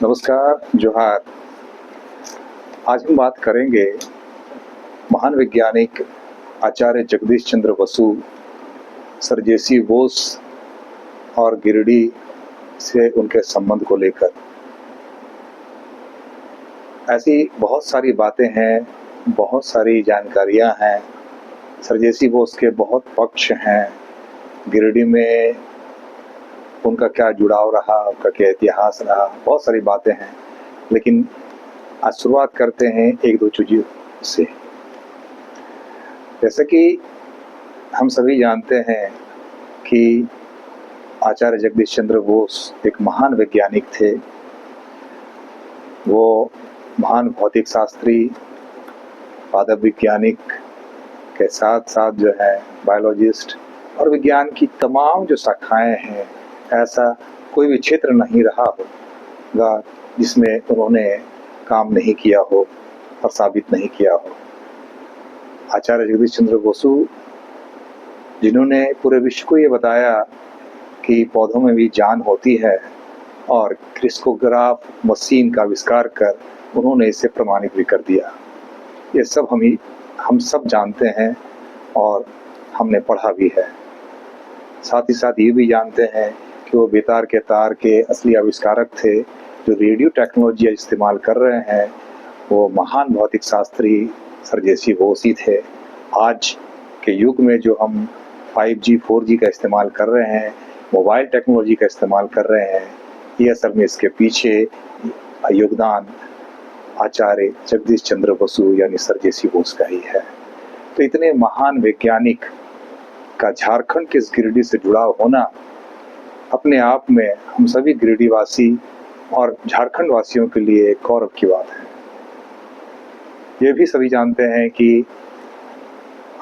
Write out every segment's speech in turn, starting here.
नमस्कार, जोहार। आज हम बात करेंगे महान वैज्ञानिक आचार्य जगदीश चंद्र बसु, सर जेसी बोस और गिरडी से उनके संबंध को लेकर। ऐसी बहुत सारी बातें हैं, बहुत सारी जानकारियां हैं। सर जेसी बोस के बहुत पक्ष हैं। गिरडी में उनका क्या जुड़ाव रहा, उनका क्या इतिहास रहा, बहुत सारी बातें हैं। लेकिन आज शुरुआत करते हैं एक दो चीज़ों से। जैसे कि हम सभी जानते हैं कि आचार्य जगदीश चंद्र बोस एक महान वैज्ञानिक थे। वो महान भौतिक शास्त्री, पादप वैज्ञानिक के साथ साथ जो है बायोलॉजिस्ट, और विज्ञान की तमाम जो शाखाएं हैं, ऐसा कोई भी क्षेत्र नहीं रहा होगा जिसमें उन्होंने काम नहीं किया हो और साबित नहीं किया हो। आचार्य जगदीश चंद्र बसु, जिन्होंने पूरे विश्व को ये बताया कि पौधों में भी जान होती है, और क्रिस्कोग्राफ मशीन का आविष्कार कर उन्होंने इसे प्रमाणित भी कर दिया। ये सब हम सब जानते हैं और हमने पढ़ा भी है। साथ ही साथ ये भी जानते हैं कि वो बेतार के तार के असली आविष्कारक थे। जो रेडियो टेक्नोलॉजी इस्तेमाल कर रहे हैं, वो महान भौतिक शास्त्री सर जेसी बोस ही थे। आज के युग में जो हम 5G 4G का इस्तेमाल कर रहे हैं, मोबाइल टेक्नोलॉजी का इस्तेमाल कर रहे हैं, ये असल में इसके पीछे योगदान आचार्य जगदीश चंद्र बसु यानी सर जेसी बोस का ही है। तो इतने महान वैज्ञानिक का झारखंड के इस गिरिडीह से जुड़ाव होना अपने आप में हम सभी गिरिडीहवासी और झारखंड वासियों के लिए गौरव की बात है। ये भी सभी जानते हैं कि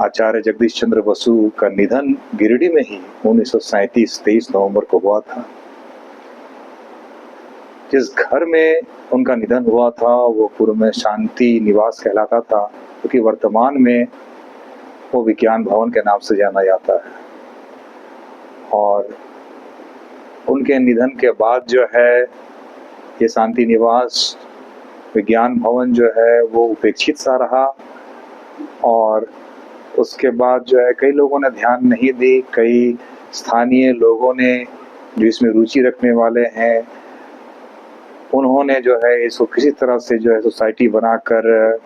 आचार्य जगदीश चंद्र बसु का निधन गिरिडीह में ही 1937 23 नवंबर को हुआ था। जिस घर में उनका निधन हुआ था वो पूर्व में शांति निवास कहलाता था, क्योंकि वर्तमान में वो विज्ञान भवन के नाम से जाना जाता है। और उनके निधन के बाद जो है ये शांति निवास विज्ञान भवन जो है वो उपेक्षित सा रहा, और उसके बाद जो है कई लोगों ने ध्यान नहीं दी। कई स्थानीय लोगों ने जो इसमें रुचि रखने वाले हैं, उन्होंने जो है इसको किसी तरह से जो है सोसाइटी बनाकर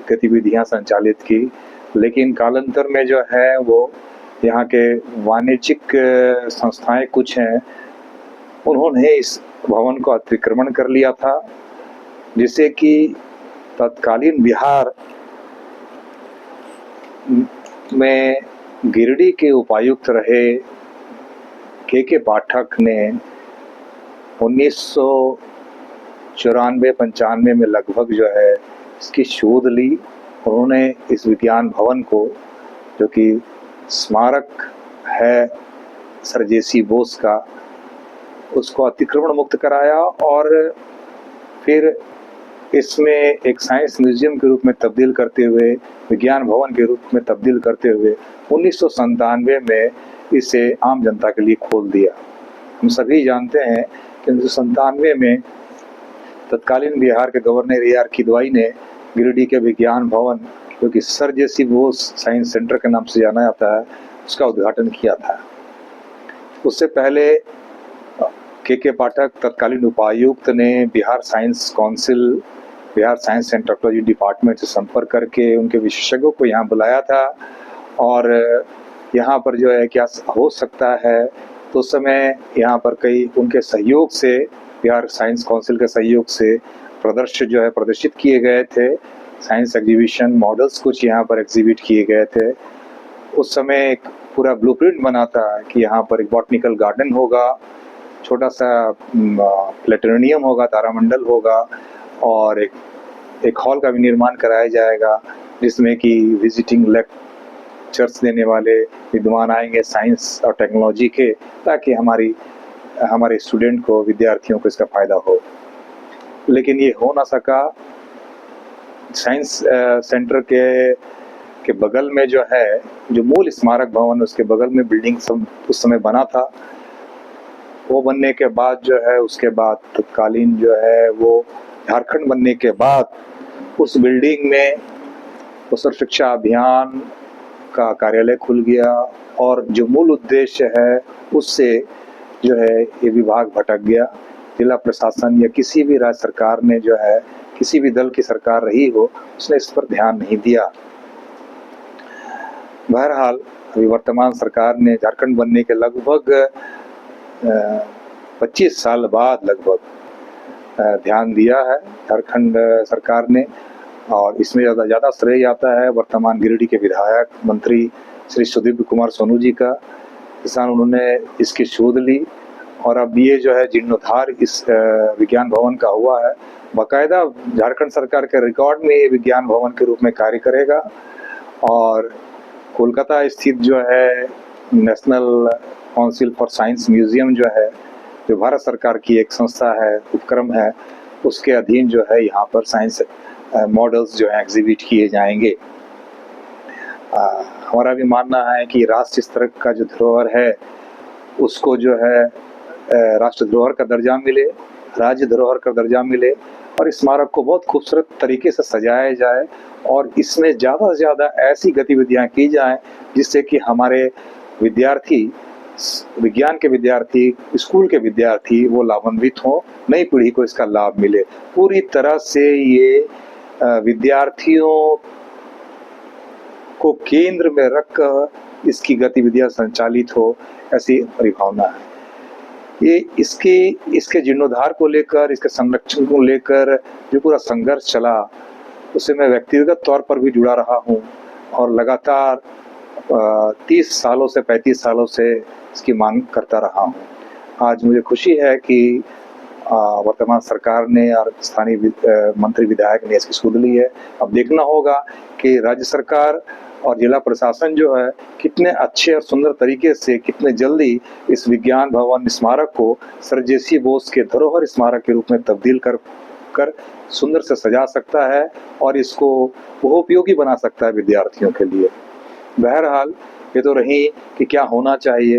गतिविधियां संचालित की। लेकिन कालांतर में जो है वो यहाँ के वाणिज्यिक संस्थाएं कुछ हैं, उन्होंने इस भवन को अतिक्रमण कर लिया था, जिससे कि तत्कालीन बिहार में गिरिडीह के उपायुक्त रहे के पाठक ने 1994-95 में लगभग जो है इसकी शोध ली। उन्होंने इस विज्ञान भवन को, जो कि स्मारक है सर जेसी बोस का, उसको अतिक्रमण मुक्त कराया और फिर इसमें एक साइंस म्यूजियम के रूप में तब्दील करते हुए, विज्ञान भवन के रूप में तब्दील करते हुए 1997 में इसे आम जनता के लिए खोल दिया। हम सभी जानते हैं कि 1997 में तत्कालीन बिहार के गवर्नर AR किदवाई ने गिरिडीह के विज्ञान भवन, जो कि सर जेसी बोस साइंस सेंटर के नाम से जाना जाता है, उसका उद्घाटन किया था। उससे पहले के पाठक तत्कालीन उपायुक्त ने Bihar science council, Bihar science and technology department से संपर्क करके उनके विशेषज्ञों को यहाँ बुलाया था, और यहाँ पर जो है क्या हो सकता है। तो उस समय यहाँ पर कई उनके सहयोग से, बिहार साइंस काउंसिल के सहयोग से प्रदर्शन जो है प्रदर्शित किए गए थे। साइंस एग्जीबिशन मॉडल्स कुछ यहाँ पर एग्जिबिट किए गए थे। उस समय एक पूरा ब्लूप्रिंट बना था कि यहाँ पर एक बॉटनिकल गार्डन होगा, छोटा सा प्लेनेटोरियम होगा, तारामंडल होगा, और एक हॉल का भी निर्माण कराया जाएगा, जिसमें कि विजिटिंग लेक्चर्स देने वाले विद्वान आएंगे साइंस और टेक्नोलॉजी के, ताकि हमारे स्टूडेंट को, विद्यार्थियों को इसका फायदा हो। लेकिन ये हो ना सका। साइंस सेंटर के बगल में जो है, जो मूल स्मारक भवन, उसके बगल में बिल्डिंग सब उस समय बना था, वो बनने के बाद जो है, उसके बाद तत्कालीन जो है वो झारखंड बनने के बाद उस बिल्डिंग में उस शिक्षा अभियान का कार्यालय खुल गया और जो मूल उद्देश्य है उससे जो है ये विभाग भटक गया। जिला प्रशासन या किसी भी राज्य सरकार ने जो है, किसी भी दल की सरकार रही हो, उसने इस पर ध्यान नहीं दिया। बहरहाल अभी वर्तमान सरकार ने झारखंड बनने के लगभग 25 साल बाद लगभग ध्यान दिया है झारखंड सरकार ने, और इसमें ज़्यादा श्रेय जाता है वर्तमान गिरिडीह के विधायक मंत्री श्री सुदीप कुमार सोनू जी का। किसान उन्होंने इसकी शोध ली और अब ये जो है जीर्णोद्धार इस विज्ञान भवन का हुआ है। बाकायदा झारखंड सरकार के रिकॉर्ड में ये विज्ञान भवन के रूप में कार्य करेगा और कोलकाता स्थित जो है national council for science museum जो है, जो भारत सरकार की एक संस्था है, उपक्रम है, उसके अधीन जो है यहाँ पर साइंस मॉडल्स जो है एग्जिबिट किए जाएंगे। हमारा भी मानना है कि राष्ट्र स्तर का जो धरोहर है उसको जो है राष्ट्र धरोहर का दर्जा मिले, राज्य धरोहर का दर्जा मिले और इस स्मारक को बहुत खूबसूरत तरीके से सजाया जाए और इसमें ज़्यादा से ज़्यादा ऐसी गतिविधियां की जाएं जिससे कि हमारे विद्यार्थी, विज्ञान के विद्यार्थी, स्कूल के विद्यार्थी वो लाभान्वित हों, नई पीढ़ी को इसका लाभ मिले। पूरी तरह से ये विद्यार्थियों को केंद्र में रखकर इसकी गतिविधियां संचालित हो, ऐसी परिभावना है। ये इसके जीर्णोद्धार को लेकर, इसके संरक्षण को लेकर जो पूरा संघर्ष चला उससे मैं व्यक्तिगत तौर पर भी जुड़ा रहा हूँ और लगातार 30 सालों से 35 सालों से इसकी मांग करता रहा हूँ। आज मुझे खुशी है कि वर्तमान सरकार ने और स्थानीय मंत्री विधायक ने इसकी शोध ली है। अब देखना होगा कि राज्य सरकार और जिला प्रशासन जो है कितने अच्छे और सुंदर तरीके से, कितने जल्दी इस विज्ञान भवन स्मारक को सर जेसी बोस के धरोहर स्मारक के रूप में तब्दील कर सुंदर से सजा सकता है और इसको बहुपयोगी बना सकता है विद्यार्थियों के लिए। बहरहाल ये तो रही कि क्या होना चाहिए,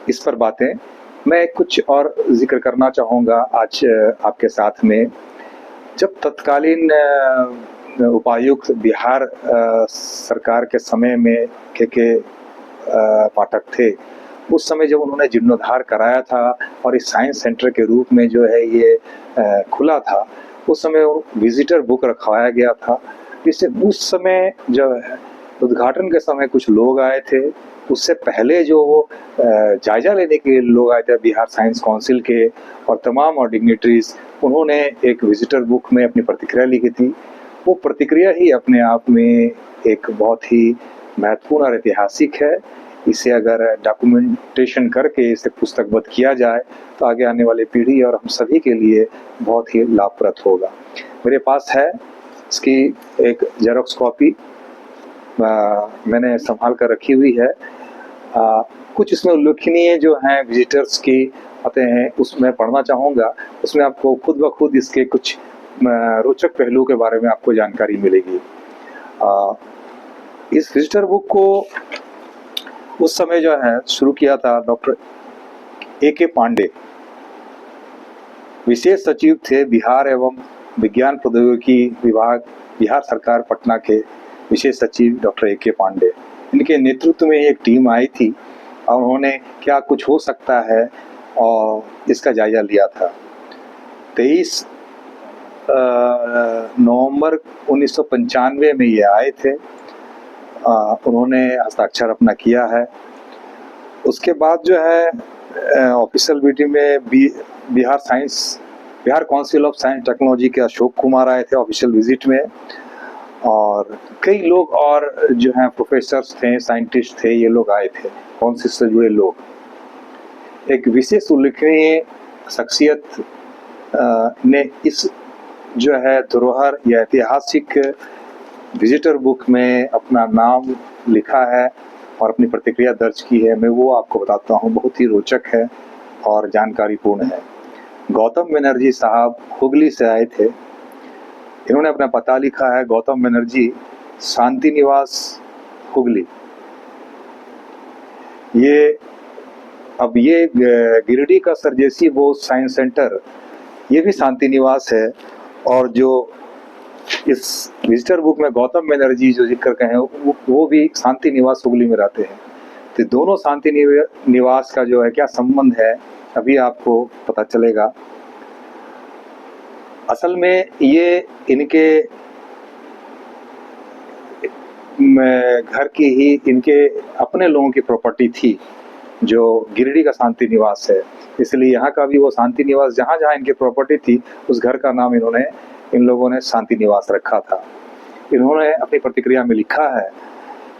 इस पर बातें मैं कुछ और जिक्र करना चाहूँगा आज आपके साथ में। जब तत्कालीन उपायुक्त बिहार सरकार के समय में के पाठक थे, उस समय जब उन्होंने जीर्णोद्धार कराया था और इस साइंस सेंटर के रूप में जो है ये खुला था, उस समय विजिटर बुक रखवाया गया था। जिससे उस समय जो है उद्घाटन के समय कुछ लोग आए थे, उससे पहले जो वो जायजा लेने के लोग आए थे बिहार साइंस काउंसिल के और तमाम और डिग्निटरीज, उन्होंने एक विजिटर बुक में अपनी प्रतिक्रिया लिखी थी। वो प्रतिक्रिया ही अपने आप में एक बहुत ही महत्वपूर्ण और ऐतिहासिक है। इसे अगर डॉक्यूमेंटेशन करके इसे पुस्तकबद्ध किया जाए तो आगे आने वाली पीढ़ी और हम सभी के लिए बहुत ही लाभप्रद होगा। मेरे पास है इसकी एक जेरोक्स कॉपी, मैंने संभाल कर रखी हुई है। कुछ इसमें उल्लेखनीय जो हैं विजिटर्स की आते हैं उसमें पढ़ना चाहूँगा। उसमें आपको खुद ब खुद इसके कुछ रोचक पहलुओं के बारे में आपको जानकारी मिलेगी। इस विजिटर बुक को उस समय जो है शुरू किया था डॉक्टर A.K. पांडे, विशेष सचिव थे बिहार एवं विज्ञान प्रौद्योगिकी विभाग, बिहार सरकार पटना के विशेष सचिव डॉक्टर A.K. पांडे। इनके नेतृत्व में एक टीम आई थी और उन्होंने क्या कुछ हो सकता है और इसका जायजा लिया था। 23 नवंबर 1995 में ये आए थे। उन्होंने हस्ताक्षर अपना किया है। उसके बाद जो है ऑफिशियल मीटिंग में Bihar council of science technology के अशोक कुमार आए थे ऑफिशियल विजिट में, और कई लोग और जो हैं प्रोफेसर्स थे, साइंटिस्ट थे, ये लोग आए थे काउंसिल से जुड़े लोग। एक विशेष उल्लेखनीय शख्सियत ने इस जो है धरोहर या ऐतिहासिक विजिटर बुक में अपना नाम लिखा है और अपनी प्रतिक्रिया दर्ज की है। मैं वो आपको बताता हूँ, बहुत ही रोचक है और जानकारीपूर्ण है। गौतम बनर्जी साहब हुगली से आए थे। इन्होंने अपना पता लिखा है, गौतम बनर्जी, शांति निवास, हुगली। ये अब ये गिरिडीह का सर जेसी बोस साइंस सेंटर ये भी शांति निवास है, और जो इस विजिटर बुक में गौतम बनर्जी जो जिक्र कहे हैं वो भी शांति निवास हुगली में रहते हैं। तो दोनों शांति निवास का जो है क्या संबंध है अभी आपको पता चलेगा। असल में ये इनके घर की ही इनके अपने लोगों की प्रॉपर्टी थी जो गिरिडीह का शांति निवास है, इसलिए यहाँ का भी वो शांति निवास जहाँ जहाँ इनकी प्रॉपर्टी थी उस घर का नाम इन लोगों ने शांति निवास रखा था। इन्होंने अपनी प्रतिक्रिया में लिखा है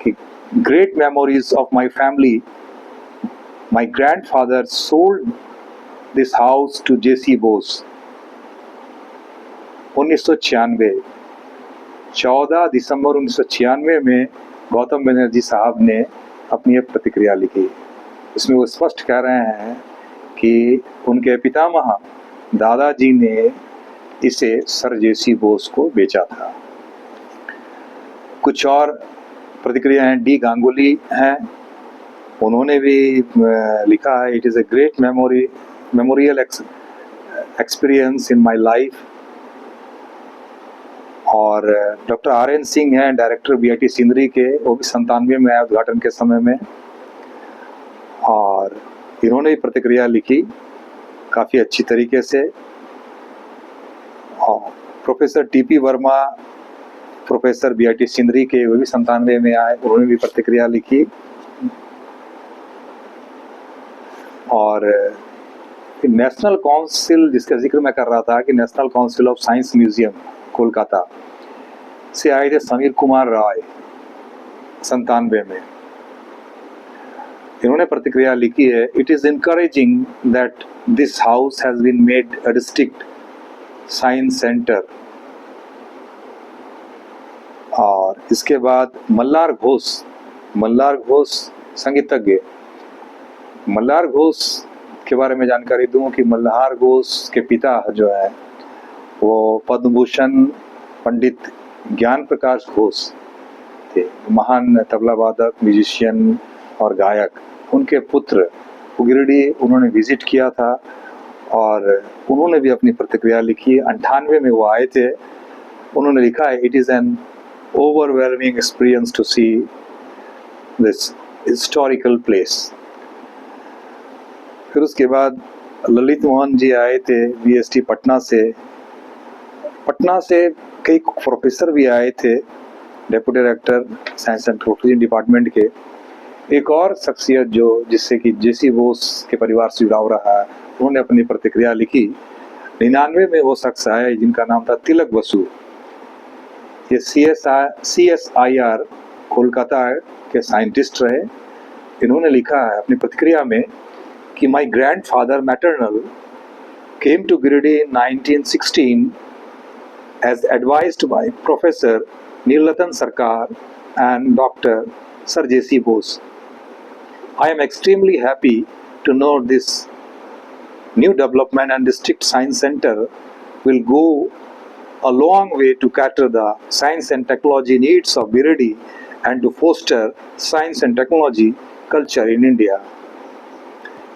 कि great memories of my family, my grandfather sold this house to JC Bose. 1996 14 दिसंबर 1996 में गौतम बनर्जी साहब ने अपनी एक प्रतिक्रिया लिखी। इसमें वो स्पष्ट कह रहे हैं कि उनके पितामह दादाजी ने इसे सर जेसी बोस को बेचा था। कुछ और प्रतिक्रियाएं डी गांगुली हैं, उन्होंने भी लिखा है it is a great memorial experience in my life. और डॉक्टर RN सिंह हैं डायरेक्टर BIT सिंदरी के, वो भी 97 में आए उद्घाटन के समय में, और इन्होंने भी प्रतिक्रिया लिखी काफ़ी अच्छी तरीके से। और professor TP Verma professor BIT Sindri के, वो भी 97 में आए, उन्होंने भी प्रतिक्रिया लिखी। और नेशनल काउंसिल जिसका जिक्र मैं कर रहा था कि national council of science museum Kolkata से आए थे समीर कुमार राय 97 में, इन्होंने प्रतिक्रिया लिखी है it is encouraging that this house has been made a district science centre. और इसके बाद मल्हार घोष संगीतज्ञ, मल्हार घोष के बारे में जानकारी दूं कि मल्हार घोष के पिता जो है वो पद्म भूषण पंडित ज्ञान प्रकाश घोष थे, महान तबला वादक, म्यूजिशियन और गायक। उनके पुत्र गिरिडीह उन्होंने विजिट किया था और उन्होंने भी अपनी प्रतिक्रिया लिखी। 98 में वो आए थे, उन्होंने लिखा है it is an overwhelming experience to see this historical place. फिर उसके बाद ललित मोहन जी आए थे VST पटना से कई प्रोफेसर भी आए थे, deputy director science and technology department के। एक और शख्सियत जो जिससे कि जेसी बोस के परिवार से जुड़ाव रहा है, उन्होंने अपनी प्रतिक्रिया लिखी। 99 में वो शख्स आए जिनका नाम था तिलक बसु, ये CSIR कोलकाता के साइंटिस्ट रहे। इन्होंने लिखा है अपनी प्रतिक्रिया में कि my grandfather maternal came to Giridih in 1916 as advised by Professor Neelratan Sarkar and Dr. Sir J.C. Bose. I am extremely happy to note this new development and district science center will go a long way to cater the science and technology needs of Giridih and to foster science and technology culture in India.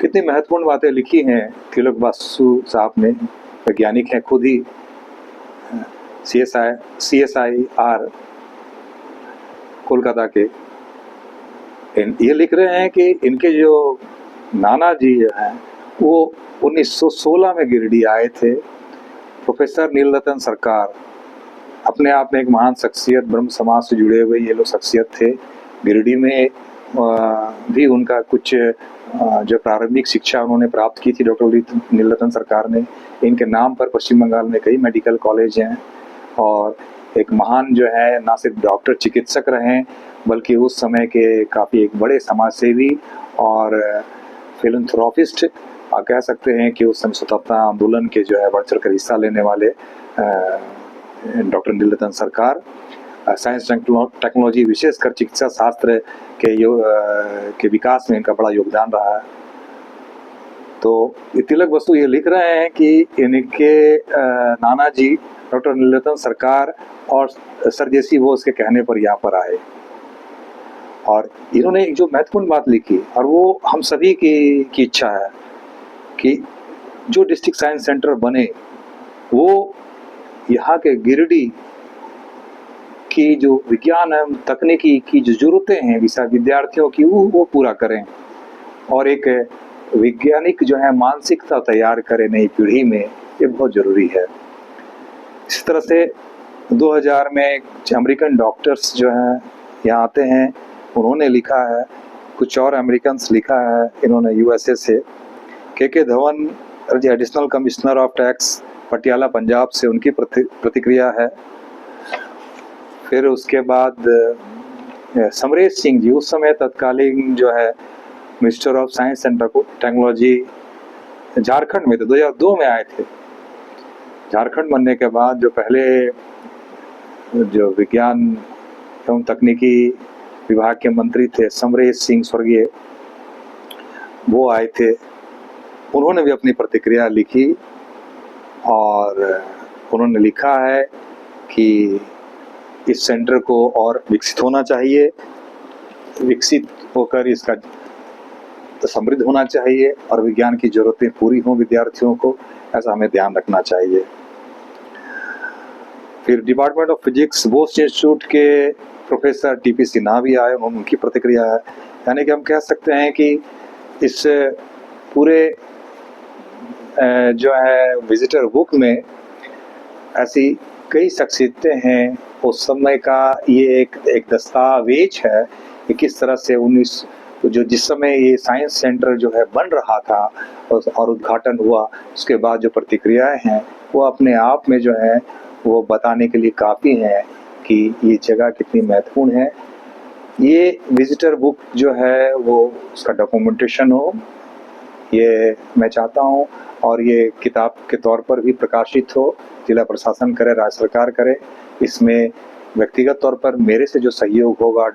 कितनी महत्वपूर्ण बातें लिखी हैं तिलक बसु साहब ने, वैज्ञानिक हैं खुद ही, CSIR कोलकाता के। ये लिख रहे हैं कि इनके जो नाना जी हैं वो 1916 में गिरिडीह आए थे। प्रोफेसर नीलरतन सरकार अपने आप में एक महान शख्सियत, ब्रह्म समाज से जुड़े हुए ये लोग शख्सियत थे। गिरिडीह में भी उनका कुछ जो प्रारंभिक शिक्षा उन्होंने प्राप्त की थी डॉक्टर नीलरतन सरकार ने। इनके नाम पर पश्चिम बंगाल में कई मेडिकल कॉलेज हैं और एक महान जो है ना सिर्फ डॉक्टर चिकित्सक रहे बल्कि उस समय के काफ़ी एक बड़े समाजसेवी और फिलंथ्रोपिस्ट कह सकते हैं कि उस समय स्वतंत्रता आंदोलन के जो है बढ़ चढ़ कर हिस्सा लेने वाले डॉक्टर नीलरतन सरकार। साइंस टेक्नोलॉजी विशेषकर चिकित्सा शास्त्र के विकास में इनका बड़ा योगदान रहा है। तो तिलक बसु ये लिख रहे हैं कि इनके नाना जी डॉक्टर नीलरतन सरकार और सर जेसी बोस के कहने पर यहाँ पर आए और इन्होंने एक जो महत्वपूर्ण बात लिखी, और वो हम सभी की इच्छा है कि जो डिस्ट्रिक्ट साइंस सेंटर बने वो यहाँ के गिरिडीह की जो विज्ञान एवं तकनीकी की जो जरूरतें हैं विद्यार्थियों की वो पूरा करें, और एक वैज्ञानिक जो है मानसिकता तैयार करें नई पीढ़ी में, ये बहुत ज़रूरी है। इस तरह से 2000 में अमेरिकन डॉक्टर्स जो हैं यहाँ आते हैं, उन्होंने लिखा है, कुछ और अमेरिकन्स लिखा है इन्होंने यूएसए से। के धवन जो additional commissioner of tax Patiala Punjab से, उनकी प्रतिक्रिया है। फिर उसके बाद समरेश सिंह जी, उस समय तत्कालीन जो है minister of science and technology Jharkhand में थे, 2002 में आए थे। झारखंड बनने के बाद जो पहले जो विज्ञान एवं तकनीकी विभाग के मंत्री थे समरेश सिंह स्वर्गीय, वो आए थे। उन्होंने भी अपनी प्रतिक्रिया लिखी और उन्होंने लिखा है कि इस सेंटर को और विकसित होना चाहिए, विकसित होकर इसका समृद्ध होना चाहिए और विज्ञान की जरूरतें पूरी हों विद्यार्थियों को, ऐसा हमें ध्यान रखना चाहिए। फिर department of physics Bose institute के प्रोफेसर टीपी सिन्हा भी आए, उनकी प्रतिक्रिया है। यानी कि हम कह सकते हैं कि इस पूरे जो है विजिटर बुक में ऐसी कई शख्सियतें हैं, उस समय का ये एक दस्तावेज है कि किस तरह से जिस समय ये साइंस सेंटर जो है बन रहा था और उद्घाटन हुआ, उसके बाद जो प्रतिक्रियाएं हैं वो अपने आप में जो है वो बताने के लिए काफ़ी हैं कि ये जगह कितनी महत्वपूर्ण है। ये विजिटर बुक जो है वो उसका डॉक्यूमेंटेशन हो, ये मैं चाहता हूँ, और ये किताब के तौर पर भी प्रकाशित हो, जिला प्रशासन करे, राज्य सरकार करे। इसमें व्यक्तिगत तौर पर मेरे से जो सहयोग होगा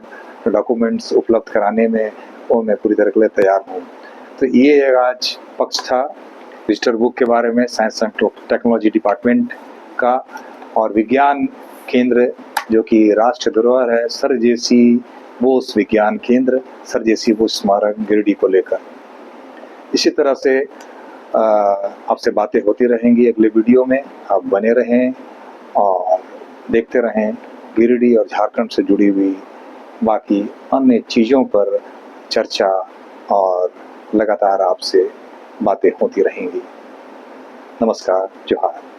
डॉक्यूमेंट्स उपलब्ध कराने में, वो मैं पूरी तरह के लिए तैयार हूँ। तो ये आज पक्ष था विजिटर बुक के बारे में, साइंस एंड टेक्नोलॉजी डिपार्टमेंट का, और विज्ञान केंद्र जो कि राष्ट्र धरोहर है, सर जेसी बोस विज्ञान केंद्र, सर जेसी बोस स्मारक गिरिडीह को लेकर। इसी तरह से आपसे बातें होती रहेंगी अगले वीडियो में। आप बने रहें और देखते रहें गिरिडीह और झारखंड से जुड़ी हुई बाकी अन्य चीज़ों पर चर्चा, और लगातार आपसे बातें होती रहेंगी। नमस्कार, जोहार।